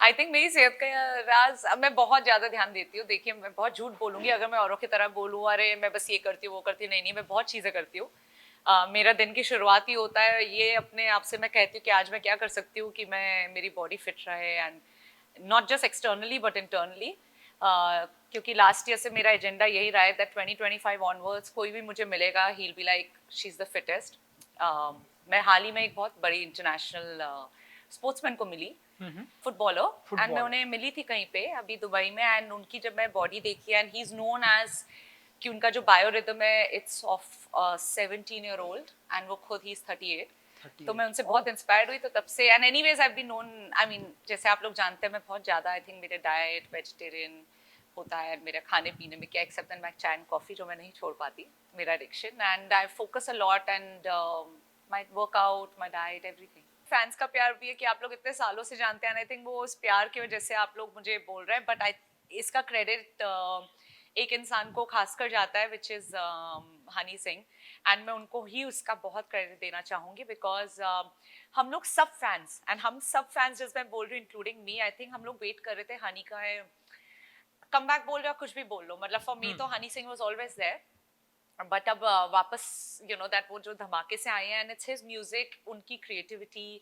I think मेरी सेहत का राज, अब मैं बहुत ज्यादा ध्यान देती हूँ। देखिए मैं बहुत झूठ बोलूंगी अगर मैं औरों की तरह बोलूँ अरे मैं बस ये करती हूँ वो करती हूँ, नहीं नहीं, मैं बहुत चीजें करती हूँ। मेरा दिन की शुरुआत ही होता है ये अपने आप से, मैं कहती हूँ कि आज मैं क्या कर सकती हूँ कि मैं मेरी बॉडी फिट रहे, and not just externally but internally. क्योंकि लास्ट ईयर से मेरा एजेंडा यही रहा है दैट 2025 ऑनवर्ड्स कोई भी मुझे मिलेगा he will be like she is the fittest. मैं हाल ही में एक बहुत बड़ी इंटरनेशनल स्पोर्ट्समैन को मिली, फुटबॉलर, एंड मैं उन्हें मिली थी कहीं पे अभी दुबई में, एंड उनकी जब मैं बॉडी देखी, and he is known as कि उनका जो बायोरिदम है इट्स ऑफ 17-year-old, एंड वो खुद ही इज 38। तो मैं उनसे बहुत इंस्पायर्ड हुई, तो तब से, and anyways I have been known, I mean जैसे आप लोग जानते हैं मैं बहुत ज्यादा, आई थिंक मेरे डाइट वेजिटेरियन होता है मेरे खाने पीने में क्या, except that my chai and coffee जो मैं नहीं छोड़ पाती, मेरा addiction, and I focus a lot, and my workout, my diet, everything. Fans का प्यार भी है कि आप लोग इतने सालों से जानते हैं, आई थिंक वो उस प्यार की वजह से आप लोग मुझे बोल रहे हैं, बट आई इसका क्रेडिट एक इंसान को खासकर जाता है which is Honey Singh, and मैं उनको ही उसका बहुत क्रेडिट देना चाहूंगी बिकॉज हम लोग सब फैंस, एंड हम सब फैंस जिस मैं बोल रही हूँ इंक्लूडिंग मी, आई थिंक हम लोग वेट कर रहे थे हनी का कम बैक, बोल रहे हो कुछ भी बोल लो, मतलब फॉर मी तो Honey Singh was always there, but अब वापस यू नो दैट वो जो धमाके से आए हैं, एंड इट्स हिज म्यूजिक, उनकी creativity,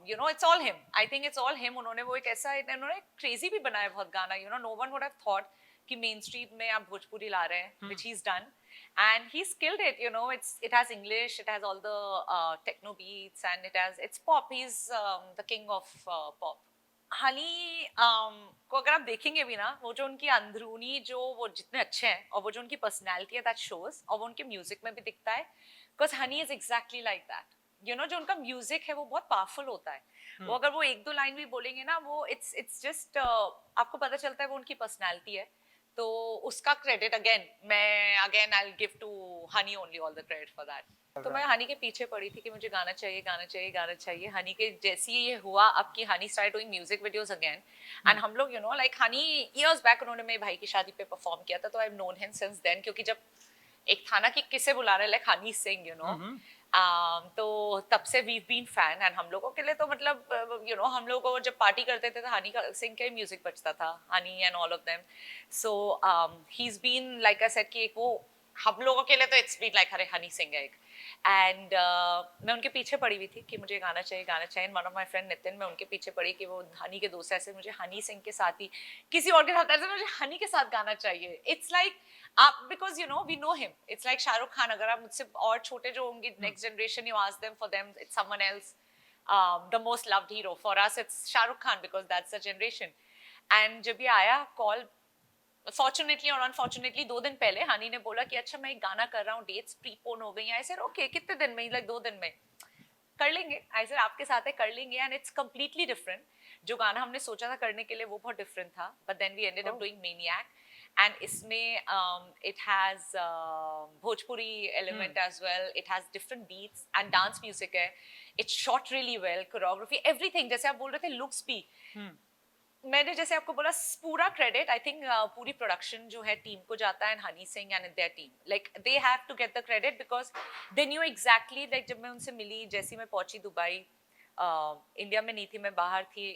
you know it's all him, I think it's all him. उन्होंने वो एक ऐसा, उन्होंने क्रेजी भी बनाया बहुत गाना, you know no one would have thought कि मेन स्ट्रीम में आप भोजपुरी ला रहे हैं, which he's done, and he's killed it, you know, it has English, it has all the techno beats, and it's pop, he's the king of pop। Honey को अगर आप देखेंगे भी ना, वो जो उनकी अंदरूनी जो वो जितने अच्छे हैं, और वो जो उनकी पर्सनैलिटी है दैट शोज, और वो उनके म्यूजिक में भी दिखता है, because honey is exactly like that. You know जो उनका म्यूजिक है वो बहुत पावरफुल होता है, वो अगर वो एक दो लाइन भी बोलेंगे ना, वो इट्स जस्ट आपको पता चलता है वो उनकी पर्सनैलिटी है। तो उसका credit again I give to Honey only all the credit for that. तो मैं हनी के पीछे पड़ी थी कि मुझे गाना चाहिए गाना चाहिए गाना चाहिए। हनी के जैसी ये हुआ अब कि Honey start doing music videos again, and हम लोग you know like Honey years back उन्होंने मेरे भाई की शादी पे परफॉर्म किया था, तो I have known him since then, क्योंकि जब एक था ना कि किसे बुला रहे like Honey Singh, you know, तो तब से वी बीन फैन, एंड हम लोगों के लिए तो मतलब यू नो हम लोग को जब पार्टी करते थे तो हनी सिंह का ही म्यूजिक बजता था, Honey and all of them. So he is been like I said कि एक वो हम लोगों के लिए तो इट्स बीन लाइक अरे हनी सिंह है एक, एंड मैं उनके पीछे पड़ी हुई थी कि मुझे गाना चाहिए गाना चाहिए। One of my friend Nitin, मैं उनके पीछे पड़ी कि वो हनी के दोस्त ऐसे मुझे हनी सिंह के साथ ही किसी और के साथ ऐसे मुझे हनी के साथ गाना चाहिए। इट्स लाइक आप because you know we know him, it's like Shahrukh Khan, अगर आप मुझसे और छोटे जो होंगे next generation, you ask them, for them it's someone else, the most loved hero, for us it's Shahrukh Khan because that's the generation. And जब ये आया कॉल, फॉर्चुनेटली और अनफॉर्चुनेटली 2 दिन पहले हनी ने बोला कि अच्छा मैं एक गाना कर रहा हूँ, डेट्स प्रीपोन हो गई हैं। आई सेड ओके, कितने दिन में? लाइक 2 दिन में कर लेंगे। आई सेड आपके साथ है, कर लेंगे, एंड इट्स कंप्लीटली डिफरेंट। जो गाना हमने सोचा था करने के लिए वो बहुत डिफरेंट था, but then we ended up doing Maniac, and इसमें it has Bhojpuri element as well, it has different beats and dance music है, it's shot really well, choreography, everything. जैसे आप बोल रहे थे लुक्स भी, मैंने जैसे आपको बोला पूरा क्रेडिट आई थिंक पूरी प्रोडक्शन जो है टीम को जाता है, and Honey Singh and their team, like they have to get the credit because they knew exactly, like जब मैं उनसे मिली, जैसी मैं पहुंची दुबई, इंडिया में नहीं थी मैं, बाहर थी,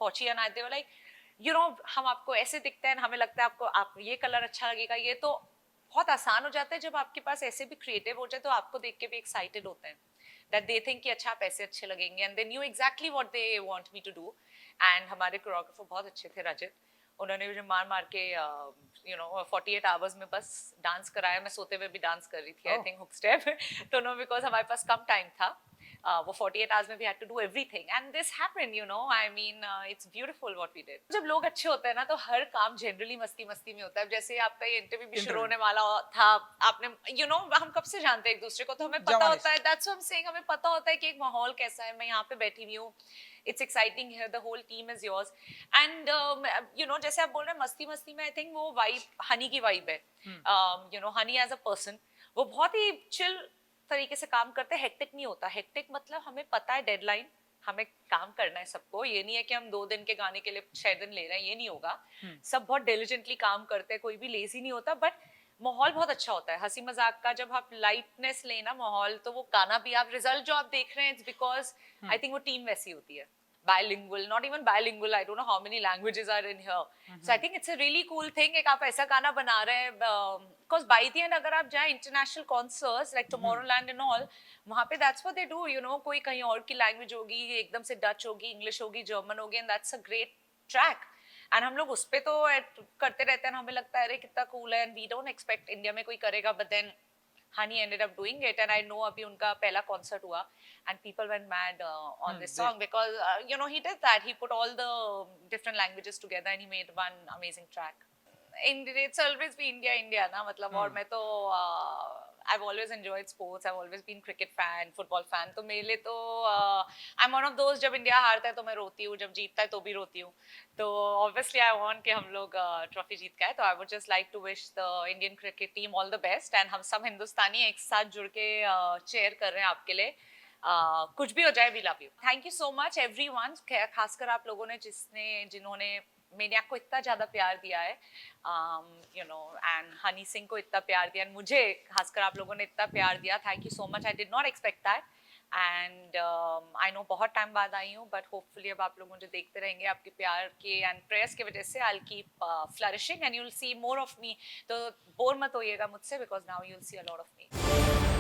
पहुंची, and I like you know हम आपको ऐसे दिखते हैं, हमें लगता है आपको आप ये कलर अच्छा लगेगा, ये तो बहुत आसान हो जाता है जब आपके पास ऐसे भी क्रिएटिव हो जाए, तो आपको देख के भी एक्साइटेड होते हैं that they think कि अच्छा आप ऐसे अच्छे लगेंगे, and they knew exactly what they want me to do। and हमारे कोरियोग्राफर बहुत अच्छे थे रजित, उन्होंने मुझे मार मार के यू नो 48 आवर्स में बस डांस कराया। मैं सोते हुए भी डांस कर रही थी आई थिंक हुक स्टेप तो नो बिकॉज हमारे पास कम टाइम था, वो 48 आवर्स में we had to do everything, and this happened, you know, I mean it's beautiful what we did. जब लोग अच्छे होते हैं ना तो हर काम जनरली मस्ती मस्ती में होता है। जैसे आपका ये इंटरव्यू भी शुरू होने वाला था, आपने यू नो हम कब से जानते हैं एक दूसरे को, तो हमें पता होता है, that's what I am saying, हमें पता होता है कि एक माहौल कैसा है। मैं यहाँ पे बैठी हुई हूँ, it's exciting here, the whole team is yours, and you know जैसे आप बोल रहे हैं मस्ती मस्ती में, I think वो वाइब हनी की वाइब है, you know Honey as a person वो बहुत ही chill तरीके से काम करते हैं, हेक्टिक नहीं होता। हेक्टिक मतलब हमें पता है डेडलाइन, हमें काम करना है सबको, ये नहीं है कि हम 2 दिन के गाने के लिए 6 दिन ले रहे हैं, ये नहीं होगा। सब बहुत डिलिजेंटली काम करते हैं, कोई भी लेजी नहीं होता, बट माहौल बहुत अच्छा होता है हंसी मजाक का। जब आप लाइटनेस लेना माहौल, तो वो गाना भी आप रिजल्ट जो आप देख रहे हैं इट्स बिकॉज आई थिंक वो टीम वैसी होती है। bilingual, not even bilingual, I don't know how many languages are in here. So I think it's a really cool thing कि आप ऐसा गाना बना रहे हैं, because by the end अगर आप जाएं international concerts like Tomorrowland and all, वहाँ पे that's what they do, you know, कोई कहीं और की language होगी, एकदम से Dutch होगी, English होगी, German होगी, and that's a great track. And हम लोग उस पे तो करते रहते हैं, हमें लगता है अरे कितना cool है, and we don't expect India में कोई करेगा, but then Honey ended up doing it, and I know अभी उनका पहला concert हुआ, and people went mad on this song because you know he did that. He put all the different languages together and he made one amazing track. India, it's always been India, India ना मतलब और मैं तो I've always enjoyed sports. I've always been cricket fan, football fan. तो मेरे लिए तो I'm one of those जब इंडिया हारता है तो मैं रोती हूँ, जब जीतता है तो भी रोती हूँ. तो obviously I want कि हम लोग ट्रॉफी जीत के आए. तो I would just like to wish the Indian cricket team all the best. And हम सब हिंदुस्तानी एक साथ जुड़ के cheer कर रहे हैं आपके लिए. कुछ भी हो जाए, we love you. Thank you so much everyone. खासकर आप लोगों ने जिन्होंने मैनियाक को इतना ज्यादा प्यार दिया है, you know, and Honey Singh को इतना प्यार दिया, मुझे खासकर आप लोगों ने इतना प्यार दिया. Thank you so much. I did not expect that, and I know बहुत टाइम बाद आई हूँ, बट होपफुली अब आप लोग मुझे देखते रहेंगे आपके प्यार के एंड प्रेयर्स की वजह से. I will keep flourishing and you will see more of me. तो बोर मत होइएगा मुझसे, because now you will see a lot of me.